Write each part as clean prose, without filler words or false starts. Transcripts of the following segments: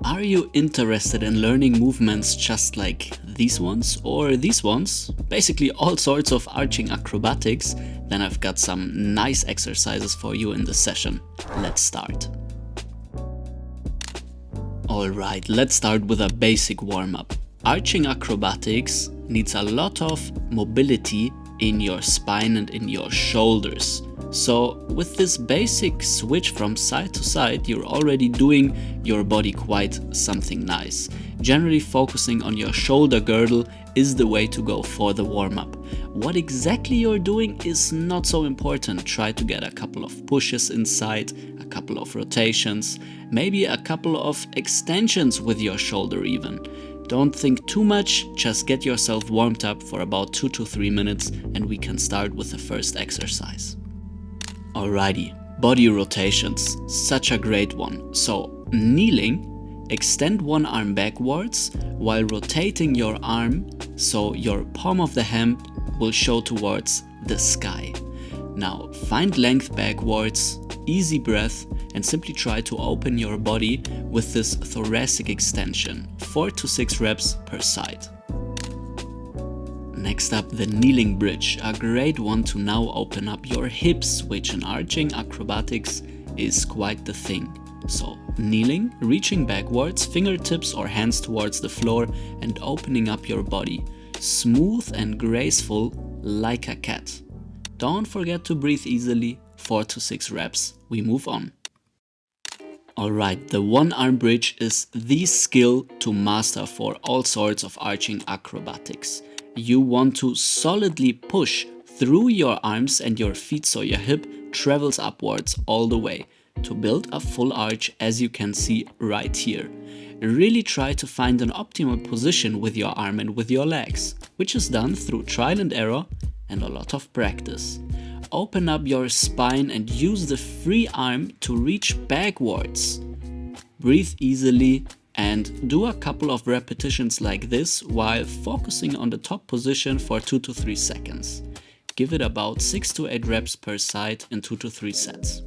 Are you interested in learning movements just like these ones or these ones? Basically all sorts of arching acrobatics? Then I've got some nice exercises for you in this session. Let's start. Alright, let's start with a basic warm-up. Arching acrobatics needs a lot of mobility in your spine and in your shoulders. So with this basic switch from side to side, you're already doing your body quite something nice. Generally focusing on your shoulder girdle is the way to go for the warm-up. What exactly you're doing is not so important. Try to get a couple of pushes inside, a couple of rotations, maybe a couple of extensions with your shoulder even. Don't think too much, just get yourself warmed up for about 2 to 3 minutes and we can start with the first exercise. Alrighty, body rotations, such a great one. So kneeling, extend one arm backwards while rotating your arm so your palm of the hand will show towards the sky. Now find length backwards, easy breath, and simply try to open your body with this thoracic extension, 4 to 6 reps per side. Next up, the kneeling bridge, a great one to now open up your hips, which in arching acrobatics is quite the thing. So kneeling, reaching backwards, fingertips or hands towards the floor and opening up your body, smooth and graceful like a cat. Don't forget to breathe easily, 4 to 6 reps, we move on. Alright, the one arm bridge is the skill to master for all sorts of arching acrobatics. You want to solidly push through your arms and your feet so your hip travels upwards all the way to build a full arch, as you can see right here. Really try to find an optimal position with your arm and with your legs, which is done through trial and error and a lot of practice. Open up your spine and use the free arm to reach backwards. Breathe easily and do a couple of repetitions like this while focusing on the top position for 2 to 3 seconds. Give it about 6 to 8 reps per side in 2 to 3 sets.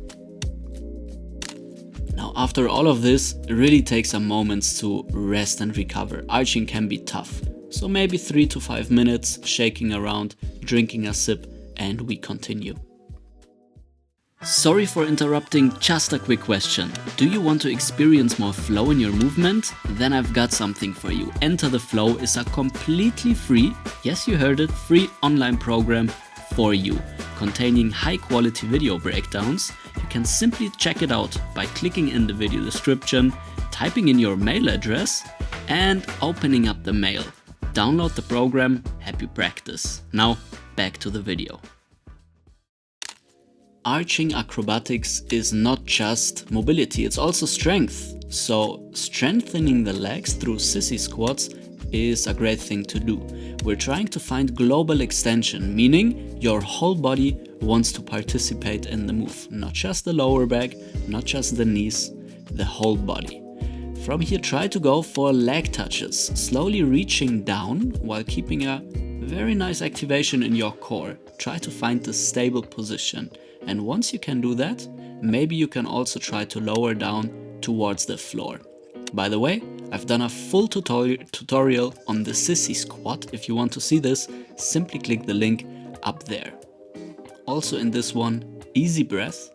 Now after all of this, really take some moments to rest and recover. Arching can be tough, so maybe 3 to 5 minutes shaking around, drinking a sip, and we continue. Sorry for interrupting, just a quick question. Do you want to experience more flow in your movement? Then I've got something for you. Enter the Flow is a completely free, yes you heard it, free online program for you, containing high quality video breakdowns. You can simply check it out by clicking in the video description, typing in your mail address and opening up the mail. Download the program, happy practice. Now back to the video. Arching acrobatics is not just mobility, it's also strength. So strengthening the legs through Sissy Squats is a great thing to do. We're trying to find global extension, meaning your whole body wants to participate in the move. Not just the lower back, not just the knees, the whole body. From here, try to go for leg touches, slowly reaching down while keeping a very nice activation in your core. Try to find the stable position. And once you can do that, maybe you can also try to lower down towards the floor. By the way, I've done a full tutorial on the Sissy Squat. If you want to see this, simply click the link up there. Also in this one, easy breath.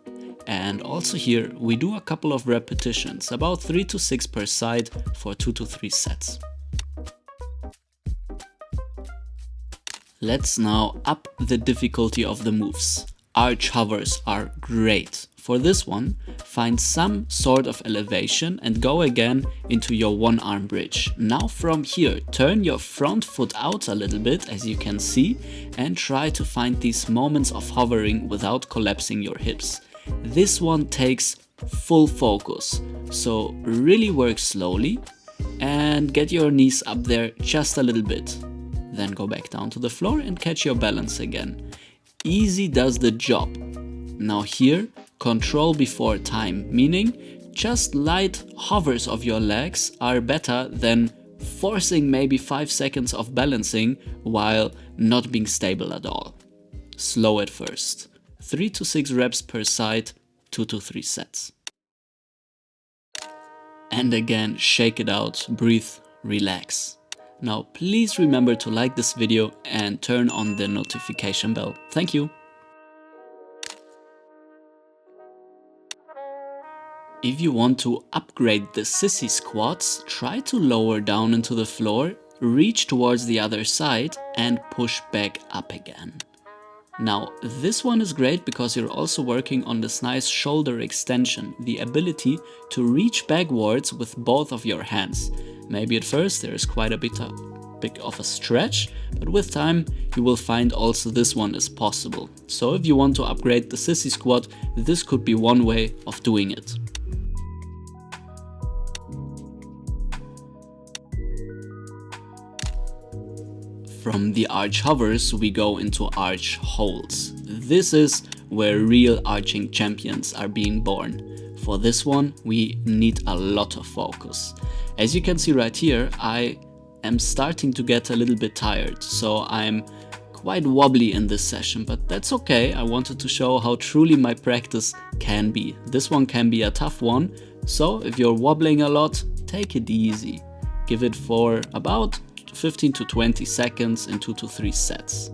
And also here, we do a couple of repetitions, about 3 to 6 per side for 2 to 3 sets. Let's now up the difficulty of the moves. Arch hovers are great. For this one, find some sort of elevation and go again into your one arm bridge. Now from here, turn your front foot out a little bit, as you can see, and try to find these moments of hovering without collapsing your hips. This one takes full focus, so really work slowly and get your knees up there just a little bit. Then go back down to the floor and catch your balance again. Easy does the job. Now here, control before time, meaning just light hovers of your legs are better than forcing maybe 5 seconds of balancing while not being stable at all. Slow at first. 3 to 6 reps per side, 2 to 3 sets. And again, shake it out, breathe, relax. Now please remember to like this video and turn on the notification bell. Thank you. If you want to upgrade the Sissy Squats, try to lower down into the floor, reach towards the other side and push back up again. Now this one is great because you're also working on this nice shoulder extension, the ability to reach backwards with both of your hands. Maybe at first there is quite a bit of a stretch, but with time you will find also this one is possible. So if you want to upgrade the Sissy Squat, this could be one way of doing it. From the arch hovers, we go into arch holds. This is where real arching champions are being born. For this one, we need a lot of focus. As you can see right here, I am starting to get a little bit tired, so I'm quite wobbly in this session, but that's okay. I wanted to show how truly my practice can be. This one can be a tough one, so if you're wobbling a lot, take it easy. Give it for about 15 to 20 seconds in 2 to 3 sets.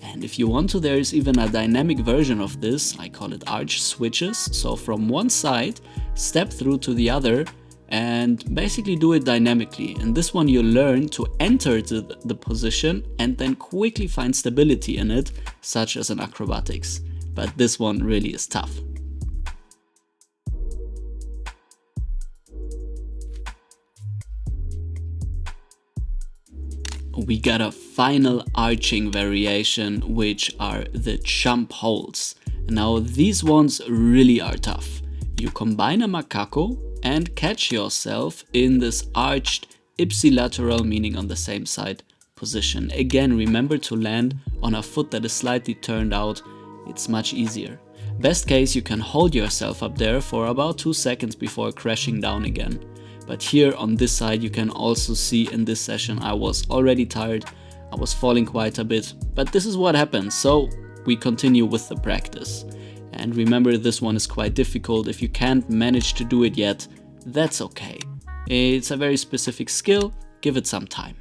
And if you want to, there is even a dynamic version of this. I call it arch switches. So from one side, step through to the other and basically do it dynamically. In this one, you learn to enter the position and then quickly find stability in it, such as in acrobatics. But this one really is tough. We got a final arching variation, which are the jump holds. Now these ones really are tough. You combine a macaco and catch yourself in this arched ipsilateral, meaning on the same side, position. Again, remember to land on a foot that is slightly turned out. It's much easier. Best case, you can hold yourself up there for about 2 seconds before crashing down again. But here on this side, you can also see in this session I was already tired, I was falling quite a bit, but this is what happens, so we continue with the practice. And remember, this one is quite difficult. If you can't manage to do it yet, that's okay. It's a very specific skill, give it some time.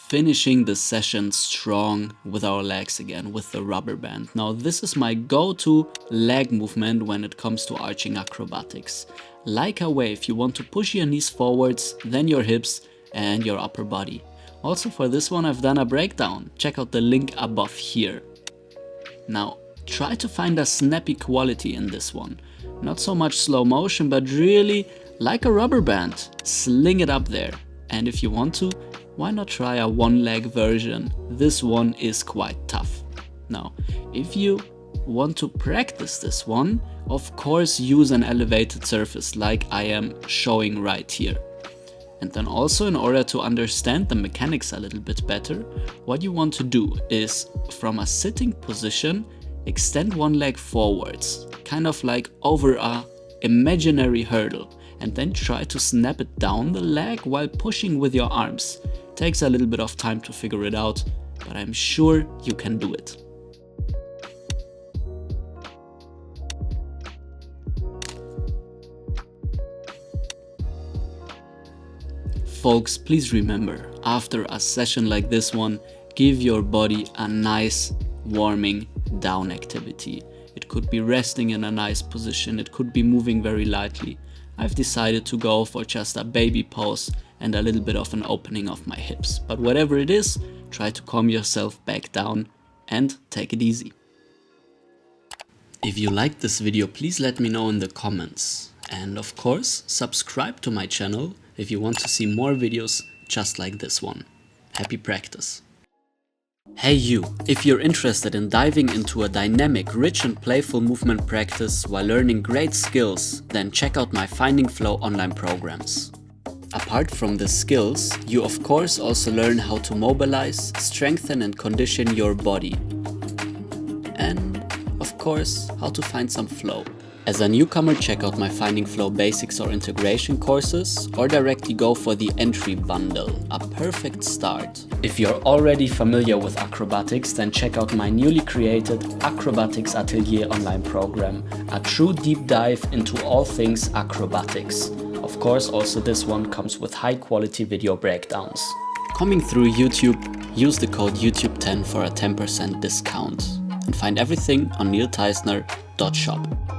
Finishing the session strong with our legs again, with the rubber band. Now this is my go-to leg movement when it comes to arching acrobatics. Like a wave, you want to push your knees forwards, then your hips and your upper body. Also for this one I've done a breakdown. Check out the link above here. Now try to find a snappy quality in this one. Not so much slow motion, but really like a rubber band. Sling it up there. And if you want to, why not try a one-leg version? This one is quite tough. Now, if you want to practice this one, of course use an elevated surface like I am showing right here. And then also, in order to understand the mechanics a little bit better, what you want to do is from a sitting position, extend one leg forwards, kind of like over a imaginary hurdle, and then try to snap it down the leg while pushing with your arms. Takes a little bit of time to figure it out, but I'm sure you can do it. Folks, please remember, after a session like this one, give your body a nice warming down activity. It could be resting in a nice position, it could be moving very lightly. I've decided to go for just a baby pose and a little bit of an opening of my hips. But whatever it is, try to calm yourself back down and take it easy. If you liked this video, please let me know in the comments. And of course, subscribe to my channel if you want to see more videos just like this one. Happy practice! Hey you! If you're interested in diving into a dynamic, rich and playful movement practice while learning great skills, then check out my Finding Flow online programs. Apart from the skills, you of course also learn how to mobilize, strengthen and condition your body. And of course, how to find some flow. As a newcomer, check out my Finding Flow Basics or Integration courses, or directly go for the Entry Bundle, a perfect start. If you're already familiar with acrobatics, then check out my newly created Acrobatics Atelier online program, a true deep dive into all things acrobatics. Of course, also this one comes with high quality video breakdowns. Coming through YouTube, use the code YouTube10 for a 10% discount. And find everything on neilteisner.shop.